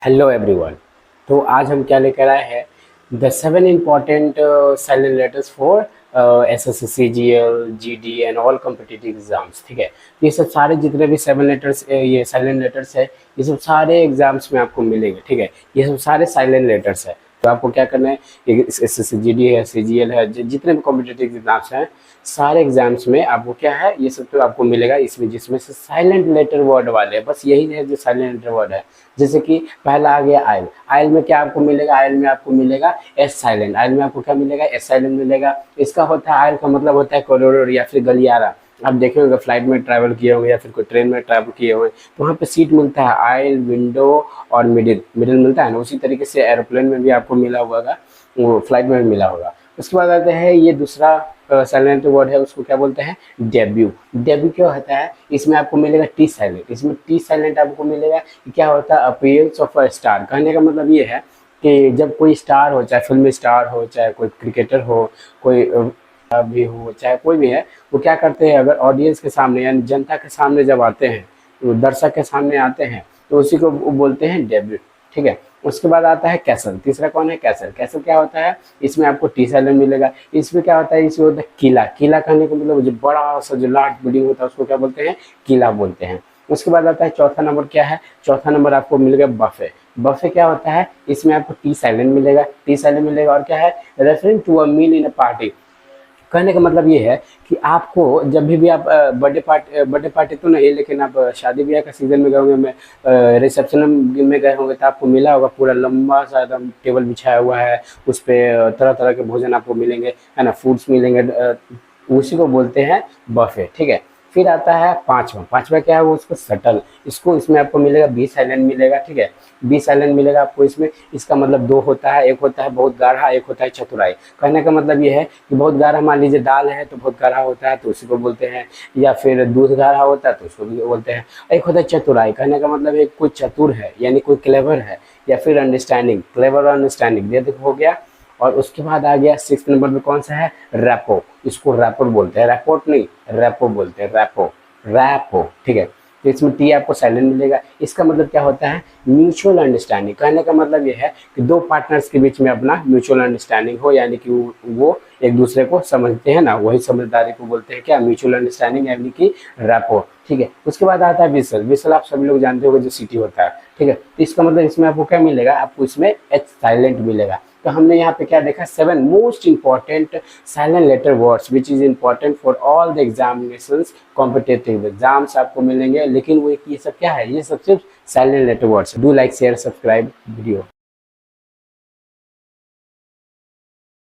Hello everyone. तो आज हम क्या लेकर आए हैं, the 7 important silent letters for SSC CGL GD and all competitive exams. ठीक है, ये सब सारे जितने भी 7 लेटर्स ये साइलेंट लेटर्स है, ये सब सारे एग्जाम्स में आपको मिलेंगे। ठीक है, ये सब सारे साइलेंट लेटर्स है। तो आपको क्या करना है, एसएससी जीडी है, सीजीएल है, जितने भी कॉम्पिटिटिव एग्जाम्स हैं, सारे एग्जाम्स में आपको क्या है, ये सब तो आपको मिलेगा इसमें, जिसमें से साइलेंट लेटर वर्ड वाले हैं। बस यही है जो साइलेंट लेटर वर्ड है। जैसे कि पहला आ गया आयल। आयल में क्या आपको मिलेगा, आयल में आपको मिलेगा एस साइलेंट। आयल में आपको क्या मिलेगा, एस साइलेंट मिलेगा। इसका होता है, आयल का मतलब होता है कॉरिडोर या फिर गलियारा। आप देखे होंगे फ्लाइट में ट्रैवल किए होंगे या फिर कोई ट्रेन में ट्रैवल किए होंगे, तो वहाँ पे सीट मिलता है, आयल, विंडो और मिडिल मिडिल मिलता है ना। उसी तरीके से एरोप्लेन में भी आपको मिला होगा, वो फ्लाइट में भी मिला होगा। उसके बाद आते हैं, ये दूसरा साइलेंट वर्ड है, उसको क्या बोलते हैं, डेब्यू। डेब्यू क्या होता है, इसमें आपको मिलेगा टी साइलेंट। इसमें टी साइलेंट आपको मिलेगा। क्या होता है, अपीयरेंस ऑफ अ स्टार। कहने का मतलब ये है कि जब कोई स्टार हो, चाहे फिल्मी स्टार हो, चाहे कोई क्रिकेटर हो, कोई भी हो, चाहे कोई भी है, वो क्या करते हैं, अगर ऑडियंस के सामने यानी जनता के सामने जब आते हैं, तो दर्शक के सामने आते हैं, तो उसी को बोलते हैं डेब्यू। ठीक है, उसके बाद आता है कैसल। तीसरा कौन है, कैसल। कैसल क्या होता है, इसमें आपको टी साइलेंट मिलेगा। इसमें क्या होता है, इसमें होता है किला। किला कहने का मतलब जो बड़ा सा जो लार्ज बिल्डिंग होता है, उसको क्या बोलते हैं, किला बोलते हैं। उसके बाद आता है चौथा नंबर, क्या है, चौथा नंबर आपको मिलेगा बफे। बफे क्या होता है, इसमें आपको टी साइलेंट मिलेगा, टी साइलेंट मिलेगा। और क्या है, referring to a meal in a party. कहने का मतलब ये है कि आपको जब भी आप बर्थडे पार्टी तो नहीं, लेकिन आप शादी ब्याह का सीजन में गए होंगे, मैं रिसेप्शन में गए होंगे, तो आपको मिला होगा पूरा लंबा सा एकदम टेबल बिछाया हुआ है, उस पर तरह तरह के भोजन आपको मिलेंगे, है ना, फूड्स मिलेंगे। उसी को बोलते हैं बफे। ठीक है, फिर आता है पांचवा। पांचवा क्या है, वो उसको सटल। इसको इसमें आपको मिलेगा बी साइलेंट मिलेगा। ठीक है, बी साइलेंट मिलेगा आपको इसमें। इसका मतलब दो होता है, एक होता है बहुत गाढ़ा, एक होता है चतुराई। कहने का मतलब ये है कि बहुत गाढ़ा, मान लीजिए दाल है तो बहुत गाढ़ा होता है, तो उसी को बोलते हैं। या फिर दूध गाढ़ा होता है तो उसको भी बोलते हैं। एक होता है चतुराई। कहने का मतलब है कोई चतुर है, यानी कोई क्लेवर है, या फिर अंडरस्टैंडिंग, क्लेवर और अंडरस्टैंडिंग, ये देखो हो गया। और उसके बाद आ गया सिक्स नंबर में, कौन सा है, रैपो। इसको रैपर बोलते हैं, रैपोर्ट नहीं, रैपो बोलते हैं, रैपो, रैपो। ठीक है, तो इसमें टी आपको साइलेंट मिलेगा। इसका मतलब क्या होता है, म्यूचुअल अंडरस्टैंडिंग। कहने का मतलब ये है कि दो पार्टनर्स के बीच में अपना म्यूचुअल अंडरस्टैंडिंग हो, यानी कि वो एक दूसरे को समझते हैं ना, वही समझदारी को बोलते हैं क्या, म्यूचुअल अंडरस्टैंडिंग, यानी कि रैपो। ठीक है, उसके बाद आता है विसल। विसल आप सभी लोग जानते होंगे, जो सीटी होता है। ठीक है, तो इसका मतलब इसमें आपको क्या मिलेगा, आपको इसमें एच साइलेंट मिलेगा। तो हमने यहाँ पे क्या देखा, 7 most important silent letter words which is important for all the examinations, competitive exams आपको मिलेंगे। लेकिन वो ये सब क्या है, ये सब सिर्फ silent letter words. Do like share subscribe video.